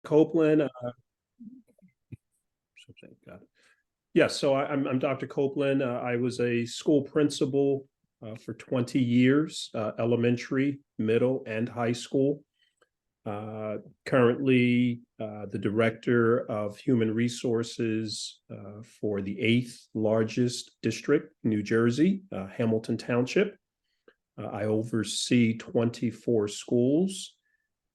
Copeland. Got it. Yes, so I'm Dr. Copeland. I was a school principal for 20 years, elementary, middle, and high school. Currently, the director of human resources for the eighth largest district, New Jersey, Hamilton Township. I oversee 24 schools,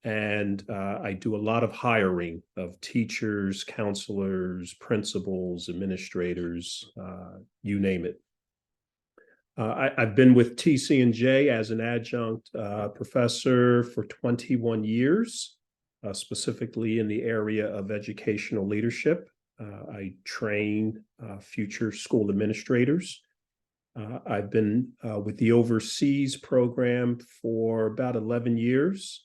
and I do a lot of hiring of teachers, counselors, principals, administrators, you name it. I've been with TC&J as an adjunct professor for 21 years, specifically in the area of educational leadership. I train future school administrators. I've been with the overseas program for about 11 years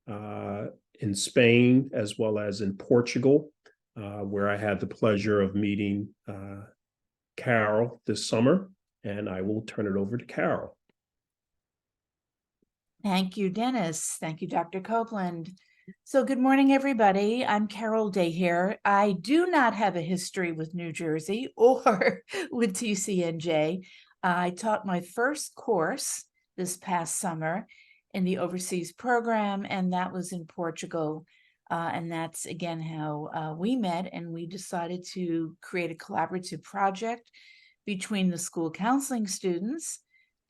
in Spain as well as in Portugal, where I had the pleasure of meeting Carol this summer. And I will turn it over to Carol. Thank you, Dennis. Thank you, Dr. Copeland. So good morning, everybody. I'm Carol Dahir. I do not have a history with New Jersey or with TC&J. I taught my first course this past summer in the overseas program, and that was in Portugal. And that's, again, how we met, and we decided to create a collaborative project between the school counseling students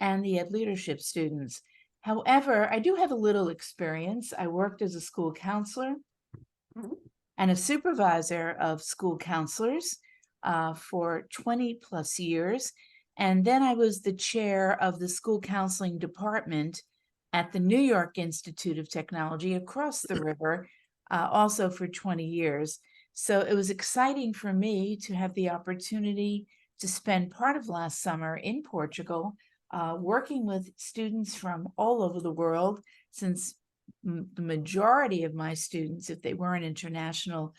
and the ed leadership students. However, I do have a little experience. I worked as a school counselor and a supervisor of school counselors for 20 plus years. And then I was the chair of the school counseling department at the New York Institute of Technology across the river, also for 20 years. So it was exciting for me to have the opportunity to spend part of last summer in Portugal, working with students from all over the world, since the majority of my students, if they weren't international,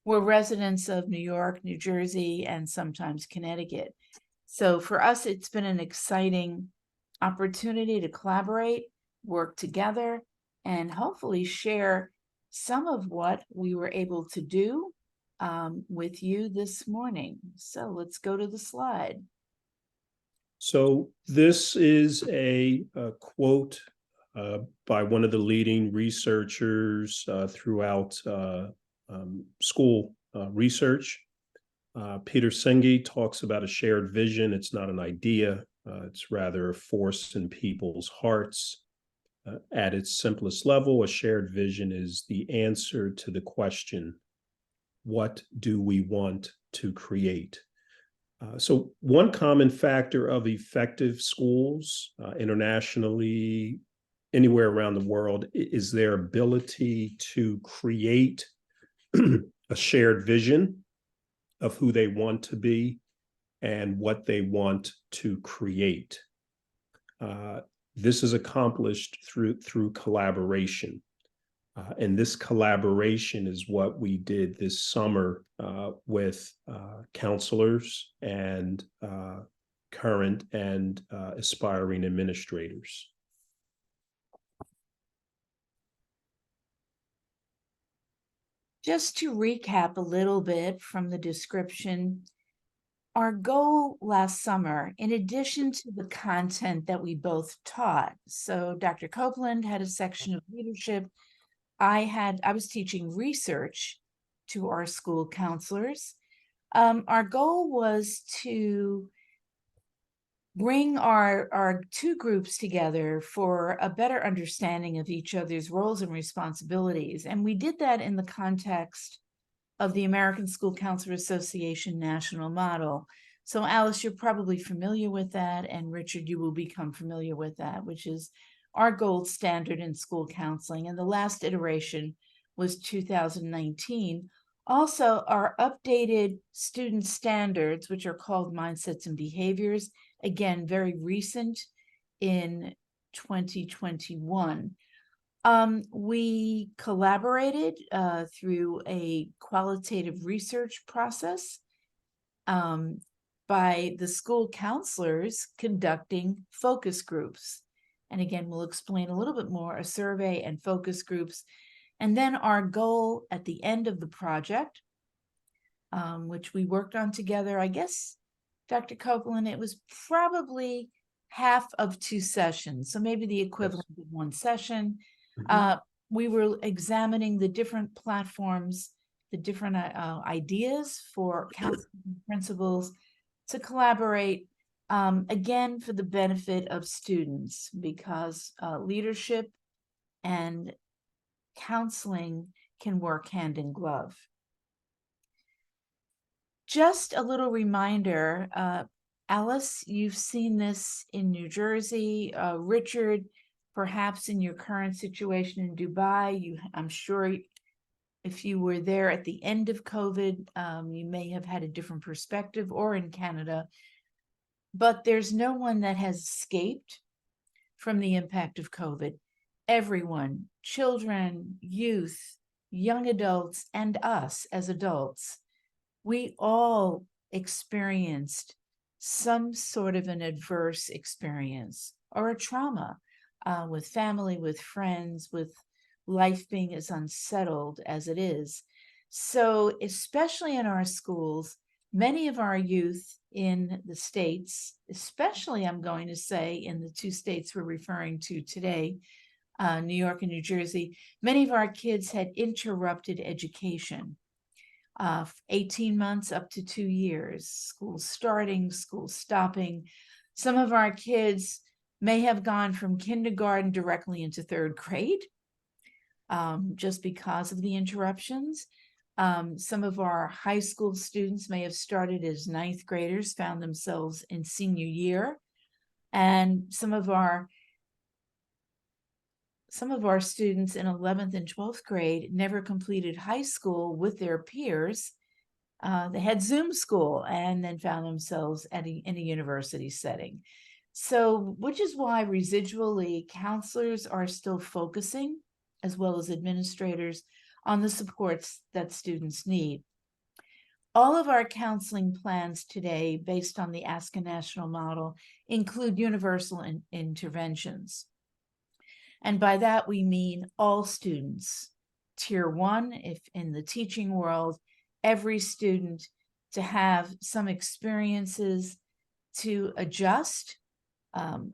were residents of New York, New Jersey, and sometimes Connecticut. So for us, it's been an exciting opportunity to collaborate, work together, and hopefully share some of what we were able to do with you this morning. So let's go to the slide. So this is a quote by one of the leading researchers throughout school research. Peter Senge talks about a shared vision. It's not an idea. It's rather a force in people's hearts. At its simplest level, a shared vision is the answer to the question, what do we want to create? So one common factor of effective schools internationally, anywhere around the world, is their ability to create a shared vision of who they want to be and what they want to create. This is accomplished through collaboration. And this collaboration is what we did this summer with counselors and current and aspiring administrators. Just to recap a little bit from the description, our goal last summer, in addition to the content that we both taught, so Dr. Copeland had a section of leadership, I was teaching research to our school counselors. Our goal was to bring our two groups together for a better understanding of each other's roles and responsibilities. And we did that in the context of the American School Counselor Association National Model. So Alice, you're probably familiar with that, and Richard, you will become familiar with that, which is our gold standard in school counseling. And the last iteration was 2019. Also, our updated student standards, which are called Mindsets and Behaviors, again, very recent in 2021. We collaborated through a qualitative research process by the school counselors conducting focus groups. And again, we'll explain a little bit more. A survey and focus groups And then our goal at the end of the project, which we worked on together, I guess, Dr. Copeland, it was probably half of 2 sessions, so maybe the equivalent of 1 session. We were examining the different platforms, the different ideas for counseling principals to collaborate, again, for the benefit of students, because leadership and counseling can work hand in glove. Just a little reminder, Alice, you've seen this in New Jersey. Richard, perhaps in your current situation in Dubai, I'm sure if you were there at the end of COVID, you may have had a different perspective, or in Canada. But there's no one that has escaped from the impact of COVID. Everyone, children, youth, young adults, and us as adults, we all experienced some sort of an adverse experience or a trauma, with family, with friends, with life being as unsettled as it is. So especially in our schools, many of our youth in the states, especially I'm going to say in the 2 states we're referring to today, New York and New Jersey, many of our kids had interrupted education. 18 months up to 2 years, school starting, school stopping. Some of our kids may have gone from kindergarten directly into 3rd grade, just because of the interruptions. Some of our high school students may have started as 9th graders, found themselves in senior year, and some of our students in 11th and 12th grade never completed high school with their peers. They had Zoom school and then found themselves in a university setting. So, which is why residually counselors are still focusing, as well as administrators, on the supports that students need. All of our counseling plans today, based on the Ask a National model, include universal interventions. And by that, we mean all students. Tier 1, if in the teaching world, every student to have some experiences to adjust,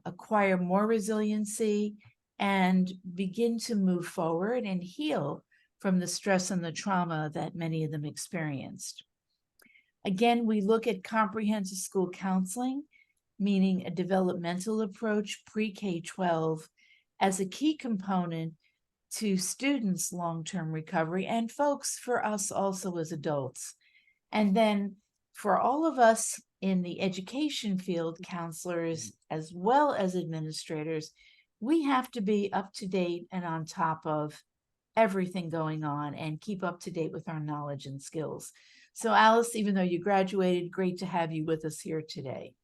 acquire more resiliency, and begin to move forward and heal from the stress and the trauma that many of them experienced. Again, we look at comprehensive school counseling, meaning a developmental approach pre-K-12, as a key component to students' long-term recovery, and folks, for us also as adults. And then for all of us in the education field, counselors as well as administrators, we have to be up to date and on top of everything going on and keep up to date with our knowledge and skills. So Alice, even though you graduated, great to have you with us here today.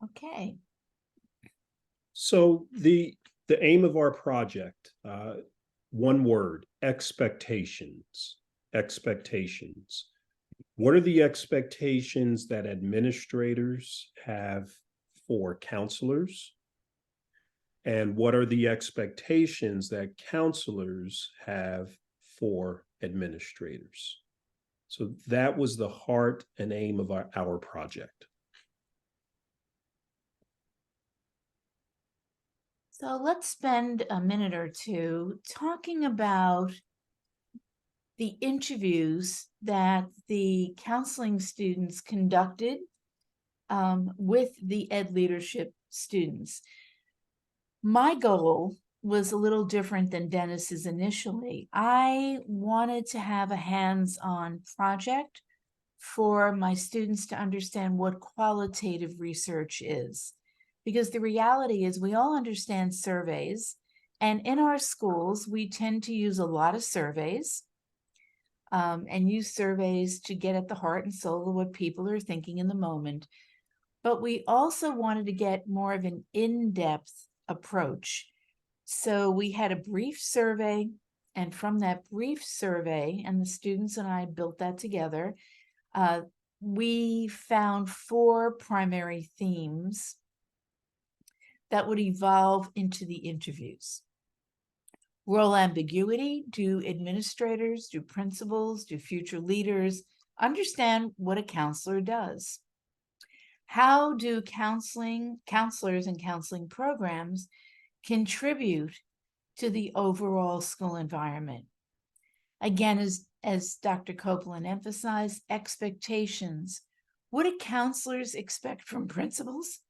Okay. So the aim of our project, one word, expectations. Expectations. What are the expectations that administrators have for counselors? And what are the expectations that counselors have for administrators? So that was the heart and aim of our project. So let's spend a minute or two talking about the interviews that the counseling students conducted with the ed leadership students. My goal was a little different than Dennis's initially. I wanted to have a hands-on project for my students to understand what qualitative research is. Because the reality is we all understand surveys, and in our schools, we tend to use a lot of surveys and use surveys to get at the heart and soul of what people are thinking in the moment. But we also wanted to get more of an in-depth approach. So we had a brief survey, and from that brief survey, and the students and I built that together, we found 4 primary themes that would evolve into the interviews. Role ambiguity. Do administrators, do principals, do future leaders understand what a counselor does? How do counselors and counseling programs contribute to the overall school environment? Again, as Dr. Copeland emphasized, expectations. What do counselors expect from principals?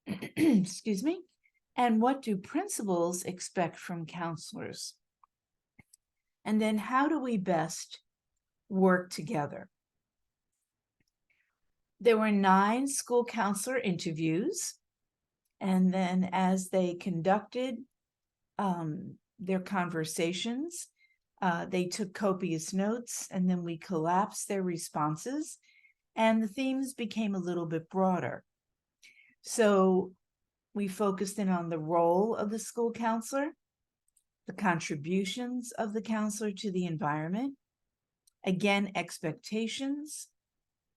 Excuse me. And what do principals expect from counselors? And then how do we best work together? There were 9 school counselor interviews. And then as they conducted their conversations, they took copious notes, and then we collapsed their responses, and the themes became a little bit broader. So we focused in on the role of the school counselor, the contributions of the counselor to the environment, again, expectations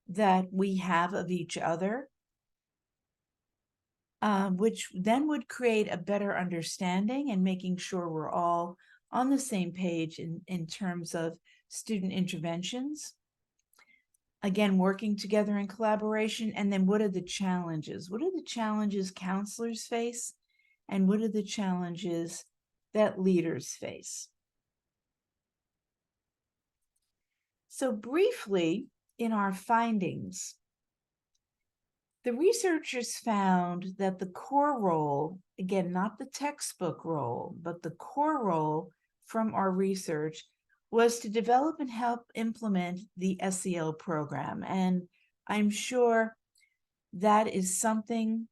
that we have of each other, which then would create a better understanding and making sure we're all on the same page in terms of student interventions. Again, working together in collaboration. And then what are the challenges? What are the challenges counselors face? And what are the challenges that leaders face? So briefly, in our findings, the researchers found that the core role, again, not the textbook role, but the core role from our research was to develop and help implement the SEL program. And I'm sure that is something,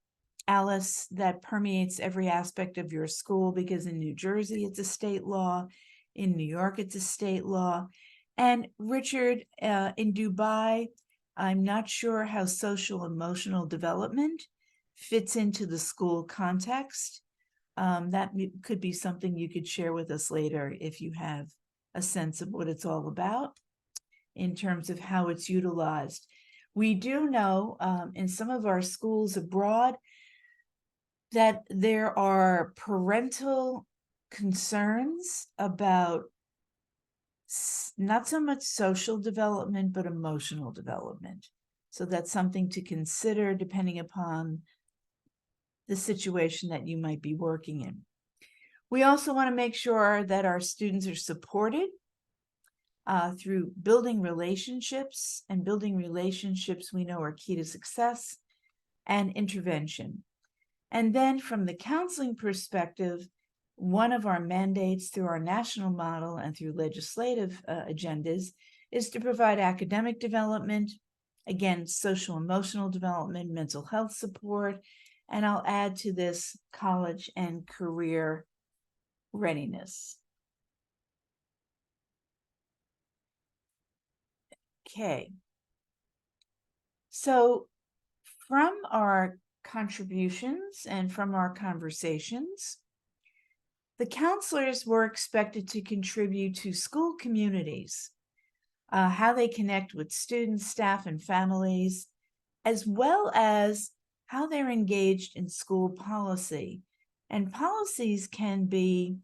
Alice, that permeates every aspect of your school, because in New Jersey, it's a state law. In New York, it's a state law. And Richard, in Dubai, I'm not sure how social emotional development fits into the school context. That could be something you could share with us later if you have a sense of what it's all about in terms of how it's utilized. We do know in some of our schools abroad that there are parental concerns about not so much social development, but emotional development. So that's something to consider depending upon the situation that you might be working in. We also want to make sure that our students are supported through building relationships, and building relationships we know are key to success, and intervention. And then from the counseling perspective, one of our mandates through our national model and through legislative agendas is to provide academic development, again, social emotional development, mental health support, and I'll add to this college and career readiness. Okay. So from our contributions and from our conversations, the counselors were expected to contribute to school communities, how they connect with students, staff, and families, as well as how they're engaged in school policy. And policies can be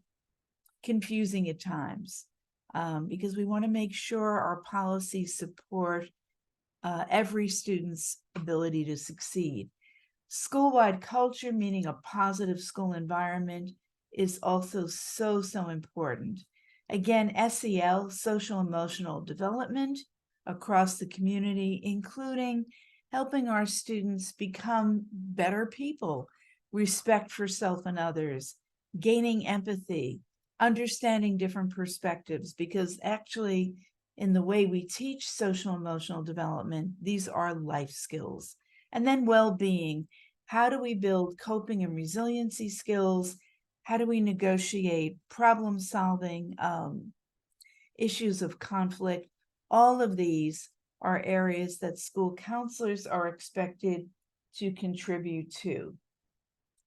confusing at times because we want to make sure our policies support every student's ability to succeed. School-wide culture, meaning a positive school environment, is also so important. Again, SEL, social emotional development across the community, including helping our students become better people, respect for self and others, gaining empathy, understanding different perspectives, because actually in the way we teach social emotional development, these are life skills. And then well-being. How do we build coping and resiliency skills? How do we negotiate problem solving, issues of conflict? All of these are areas that school counselors are expected to contribute to.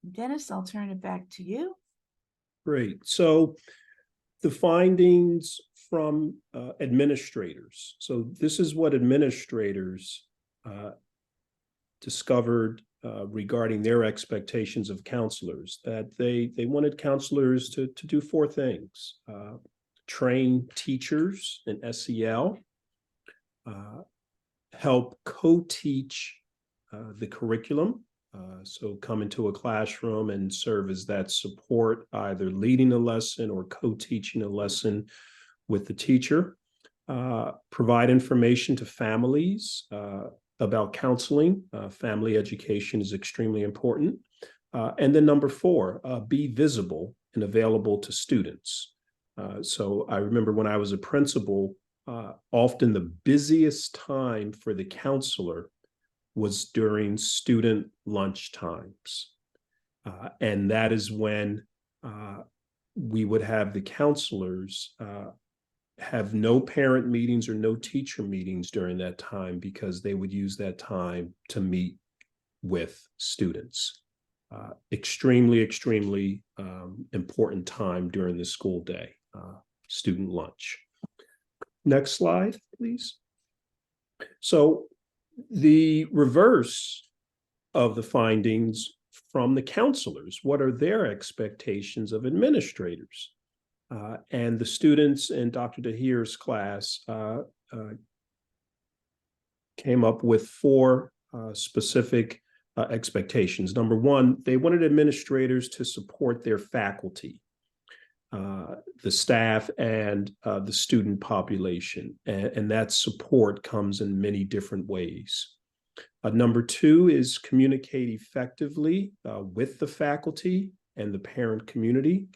Dennis, I'll turn it back to you. Great. So the findings from administrators. So this is what administrators discovered regarding their expectations of counselors, that they wanted counselors to do four things: train teachers in SEL, help co-teach the curriculum, so come into a classroom and serve as that support, either leading a lesson or co-teaching a lesson with the teacher, provide information to families about counseling. Family education is extremely important. And then number four, be visible and available to students. So I remember when I was a principal, often the busiest time for the counselor was during student lunch times. And that is when we would have the counselors have no parent meetings or no teacher meetings during that time, because they would use that time to meet with students. Extremely important time during the school day, student lunch. Next slide, please. So the reverse of the findings from the counselors, what are their expectations of administrators? And the students in Dr. Dahir's class came up with four specific expectations. Number one, they wanted administrators to support their faculty, the staff, and the student population. And that support comes in many different ways. Number two is communicate effectively with the faculty and the parent community.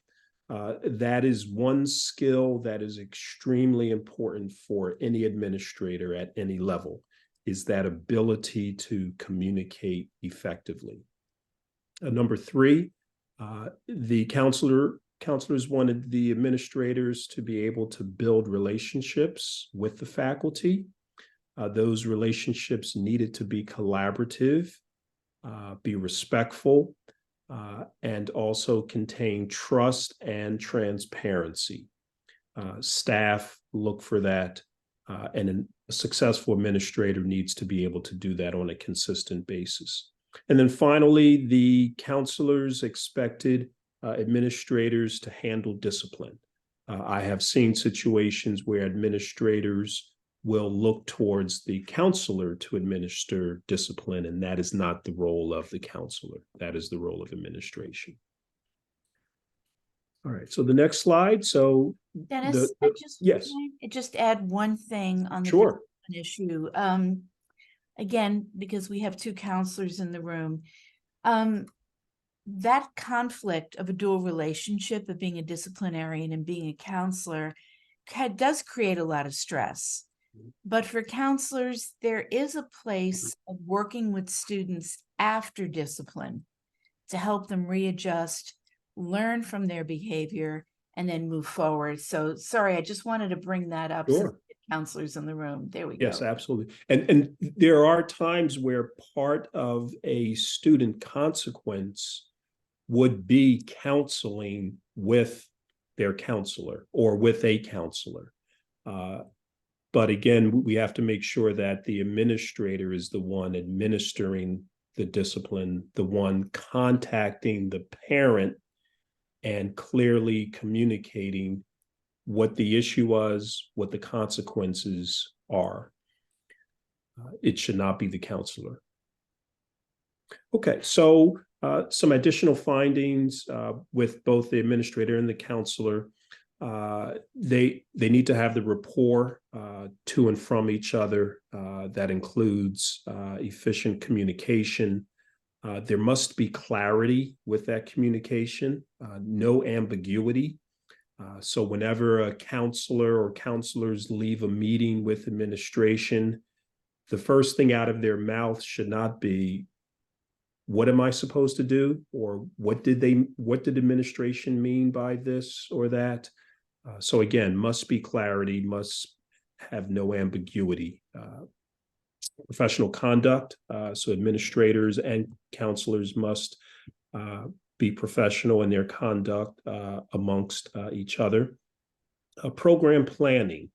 That is one skill that is extremely important for any administrator at any level, is that ability to communicate effectively. Number three, the counselors wanted the administrators to be able to build relationships with the faculty. Those relationships needed to be collaborative, be respectful, and also contain trust and transparency. Staff look for that, and a successful administrator needs to be able to do that on a consistent basis. And then finally, the counselors expected administrators to handle discipline. I have seen situations where administrators will look towards the counselor to administer discipline, and that is not the role of the counselor. That is the role of administration. All right, so the next slide. So Dennis, yes, I just add one thing on the sure issue. Again, because we have two counselors in the room, that conflict of a dual relationship of being a disciplinarian and being a counselor does create a lot of stress. But for counselors, there is a place of working with students after discipline to help them readjust, learn from their behavior, and then move forward. So sorry, I just wanted to bring that up. Sure. Counselors in the room. There we go. Yes, absolutely. And there are times where part of a student consequence would be counseling with their counselor or with a counselor. But again, we have to make sure that the administrator is the one administering the discipline, the one contacting the parent and clearly communicating what the issue was, what the consequences are. It should not be the counselor. Okay, so some additional findings with both the administrator and the counselor. They need to have the rapport to and from each other. That includes efficient communication. There must be clarity with that communication, no ambiguity. So whenever a counselor or counselors leave a meeting with administration, the first thing out of their mouth should not be, what am I supposed to do? Or what did administration mean by this or that? So again, must be clarity, must have no ambiguity. Professional conduct, so administrators and counselors must be professional in their conduct amongst each other. Program planning.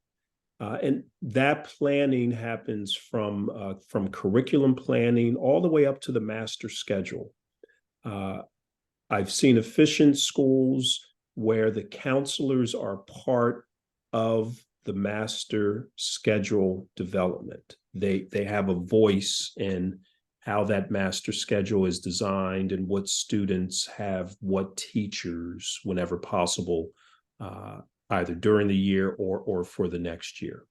And that planning happens from curriculum planning all the way up to the master schedule. I've seen efficient schools where the counselors are part of the master schedule development. They have a voice in how that master schedule is designed and what students have what teachers whenever possible, either during the year or for the next year.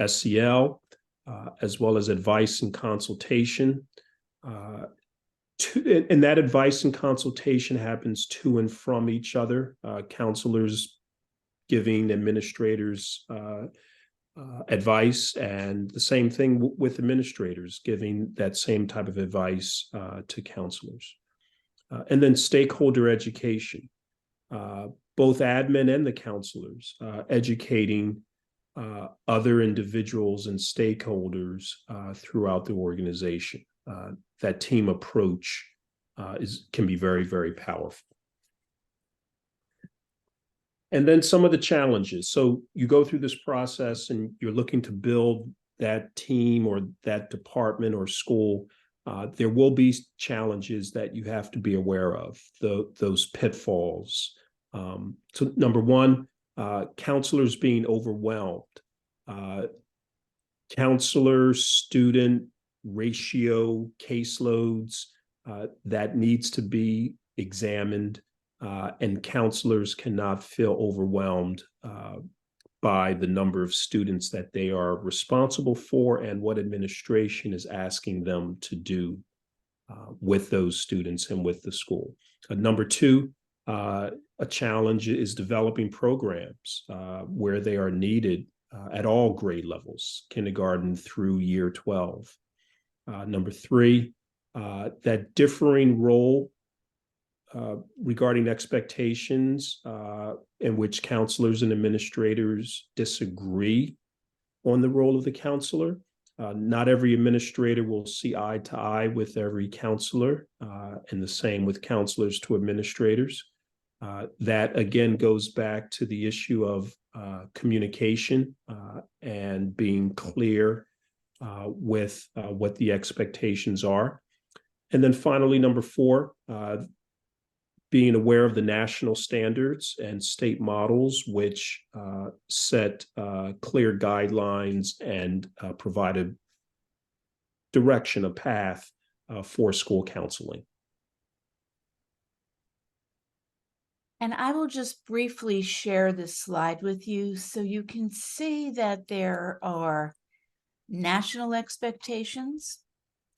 SEL, as well as advice and consultation. And that advice and consultation happens to and from each other. Counselors giving administrators advice, and the same thing with administrators giving that same type of advice to counselors. And then stakeholder education, both admin and the counselors educating other individuals and stakeholders throughout the organization. That team approach can be very, very powerful. And then some of the challenges. So you go through this process and you're looking to build that team or that department or school. There will be challenges that you have to be aware of, those pitfalls. So number one, counselors being overwhelmed. Counselor-student ratio caseloads that needs to be examined, and counselors cannot feel overwhelmed by the number of students that they are responsible for and what administration is asking them to do with those students and with the school. Number two, a challenge is developing programs where they are needed at all grade levels, kindergarten through year 12. Number three, that differing role regarding expectations in which counselors and administrators disagree on the role of the counselor. Not every administrator will see eye to eye with every counselor, and the same with counselors to administrators. That again goes back to the issue of communication and being clear with what the expectations are. And then finally, number four, being aware of the national standards and state models, which set clear guidelines and provide a direction, a path for school counseling. And I will just briefly share this slide with you so you can see that there are national expectations,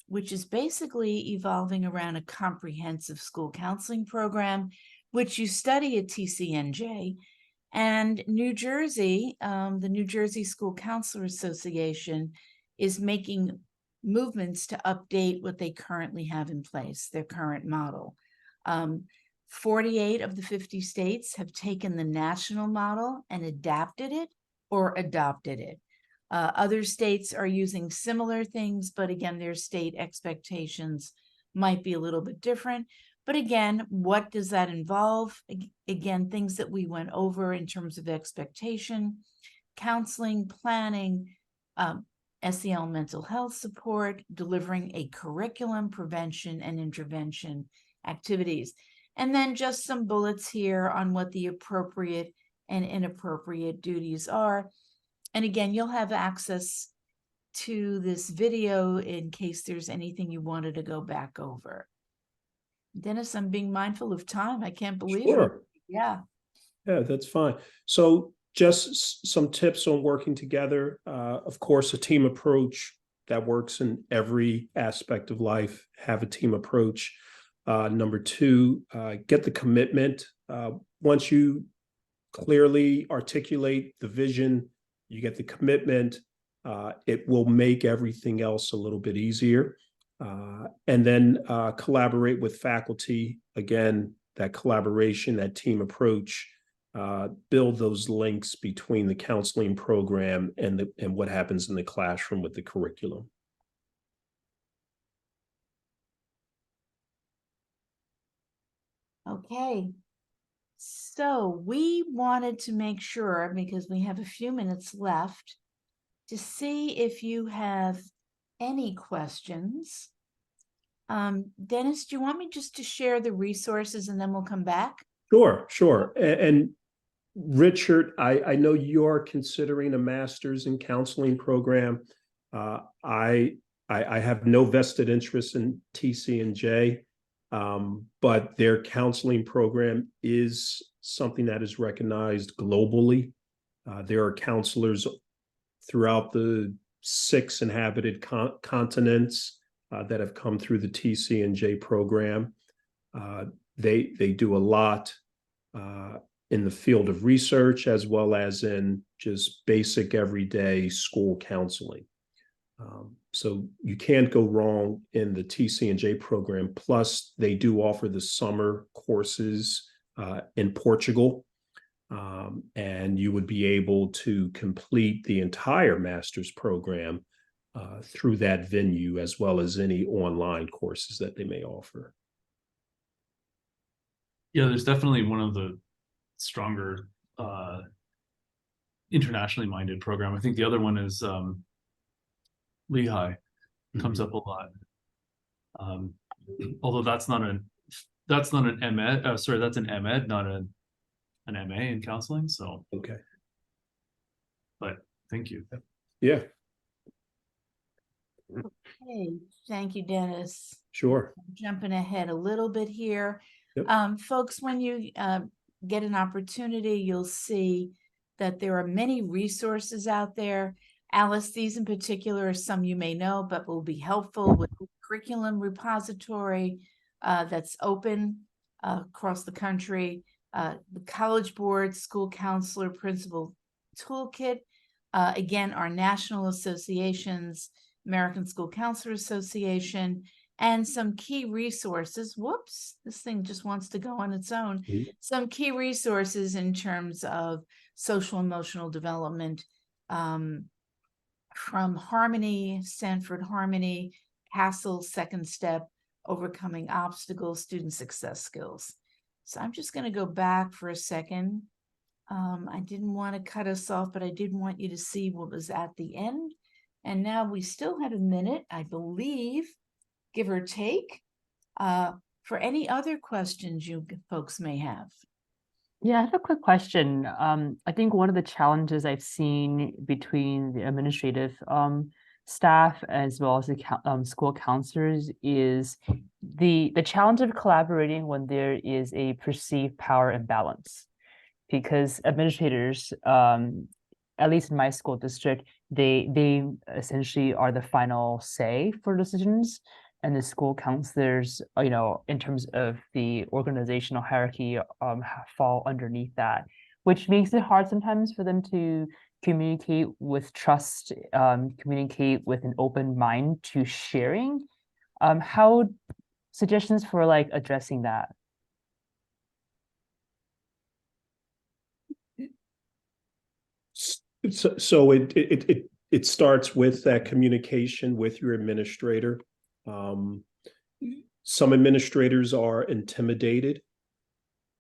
which is basically evolving around a comprehensive school counseling program, which you study at TCNJ. And New Jersey, the New Jersey School Counselor Association is making movements to update what they currently have in place, their current model. 48 of the 50 states have taken the national model and adapted it or adopted it. Other states are using similar things, but again, their state expectations might be a little bit different. But again, what does that involve? Again, things that we went over in terms of expectation, counseling, planning, SEL mental health support, delivering a curriculum, prevention, and intervention activities. And then just some bullets here on what the appropriate and inappropriate duties are. And again, you'll have access to this video in case there's anything you wanted to go back over. Dennis, I'm being mindful of time. I can't believe it. Sure. Yeah. Yeah, that's fine. So just some tips on working together. Of course, a team approach that works in every aspect of life. Have a team approach. Number two, get the commitment. Once you clearly articulate the vision, you get the commitment, it will make everything else a little bit easier. And then collaborate with faculty. Again, that collaboration, that team approach, build those links between the counseling program and what happens in the classroom with the curriculum. Okay. So So we wanted to make sure, because we have a few minutes left, to see if you have any questions. Dennis, do you want me just to share the resources and then we'll come back? Sure. And Richard, I know you're considering a master's in counseling program. I have no vested interest in TC&J, but their counseling program is something that is recognized globally. There are counselors throughout the 6 inhabited continents that have come through the TC&J program. They do a lot in the field of research as well as in just basic everyday school counseling. So you can't go wrong in the TC&J program. Plus, they do offer the summer courses in Portugal. And you would be able to complete the entire master's program through that venue, as well as any online courses that they may offer. Yeah, there's definitely one of the stronger internationally minded program. I think the other one is Lehigh, comes up a lot. Although that's not an MEd, sorry, that's an MEd, not an MA in counseling. So Okay. But thank you. Yeah. Okay, thank you, Dennis. Sure. Jumping ahead a little bit here. Yep. Folks, when you get an opportunity, you'll see that there are many resources out there. Alice, these in particular are some you may know, but will be helpful with curriculum repository that's open across the country. The College Board, School Counselor Principal Toolkit. Again, our national associations, American School Counselor Association, and some key resources. Whoops, this thing just wants to go on its own. Some key resources in terms of social emotional development from Harmony, Sanford Harmony, Castle Second Step, Overcoming Obstacles, Student Success Skills. So I'm just going to go back for a second. I didn't want to cut us off, but I did want you to see what was at the end. And now we still have a minute, I believe, give or take, for any other questions you folks may have. Yeah, I have a quick question. I think one of the challenges I've seen between the administrative staff as well as the school counselors is the challenge of collaborating when there is a perceived power imbalance. Because administrators, at least in my school district, they essentially are the final say for decisions, and the school counselors, in terms of the organizational hierarchy, fall underneath that, which makes it hard sometimes for them to communicate with trust, communicate with an open mind to sharing. How suggestions for addressing that? So it starts with that communication with your administrator. Some administrators are intimidated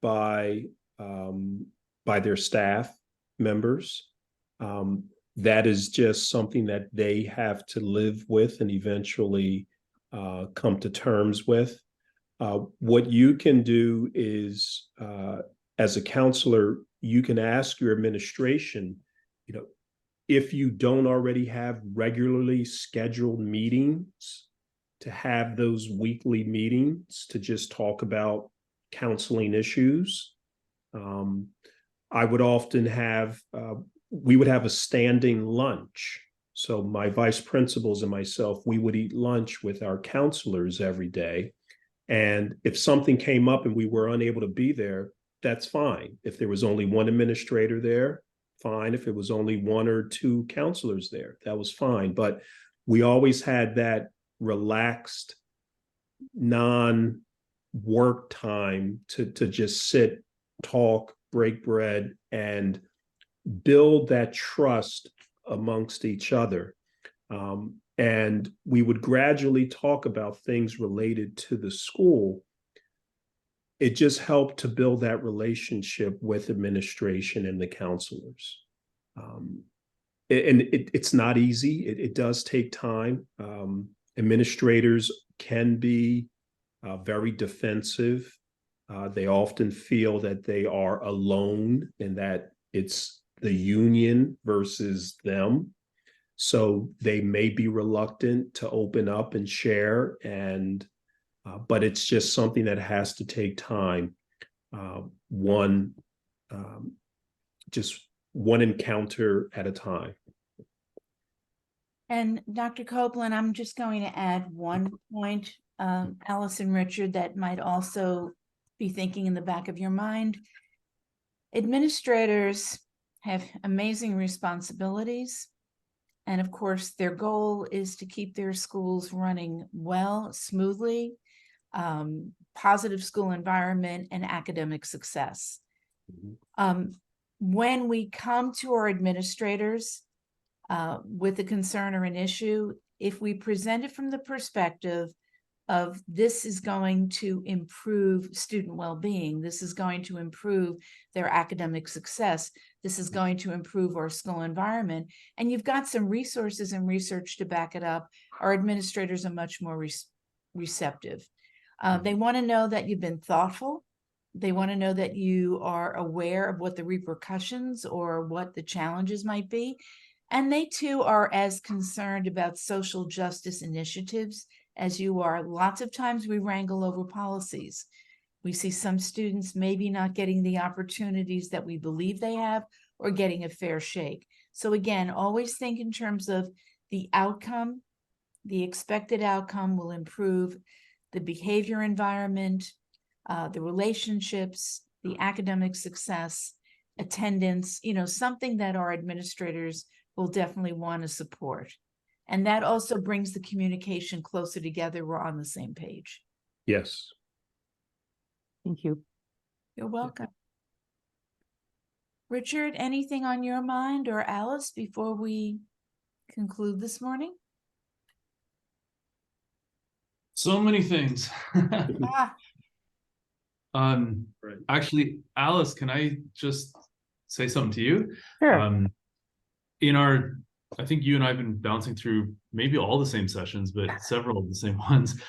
by their staff members. That is just something that they have to live with and eventually come to terms with. What you can do is, as a counselor, you can ask your administration, if you don't already have regularly scheduled meetings, to have those weekly meetings to just talk about counseling issues. I would often have, we would have a standing lunch. So my vice principals and myself, we would eat lunch with our counselors every day. And if something came up and we were unable to be there, that's fine. If there was only one administrator there, fine. If it was only 1 or 2 counselors there, that was fine. But we always had that relaxed, non-work time to just sit, talk, break bread, and build that trust amongst each other. And we would gradually talk about things related to the school. it just helped to build that relationship with administration and the counselors. It's not easy. It does take time. Administrators can be very defensive. They often feel that they are alone and that it's the union versus them. So they may be reluctant to open up and share, but it's just something that has to take time. Just one encounter at a time. And Dr. Copeland, I'm just going to add one point, Alice and Richard, that might also be thinking in the back of your mind. Administrators have amazing responsibilities. And of course, their goal is to keep their schools running well, smoothly, positive school environment, and academic success. When we come to our administrators with a concern or an issue, if we present it from the perspective of this is going to improve student well-being, this is going to improve their academic success, this is going to improve our school environment, and you've got some resources and research to back it up, our administrators are much more receptive. They want to know that you've been thoughtful. They want to know that you are aware of what the repercussions or what the challenges might be. And they too are as concerned about social justice initiatives as you are. Lots of times we wrangle over policies. We see some students maybe not getting the opportunities that we believe they have or getting a fair shake. So again, always think in terms of the outcome. The expected outcome will improve the behavior environment, the relationships, the academic success, attendance, something that our administrators will definitely want to support. And that also brings the communication closer together. We're on the same page. Yes. Thank you. You're welcome. Richard, anything on your mind, or Alice, before we conclude this morning? So many things. Right. Actually, Alice, can I just say something to you? Sure. I think you and I have been bouncing through maybe all the same sessions, but several of the same ones.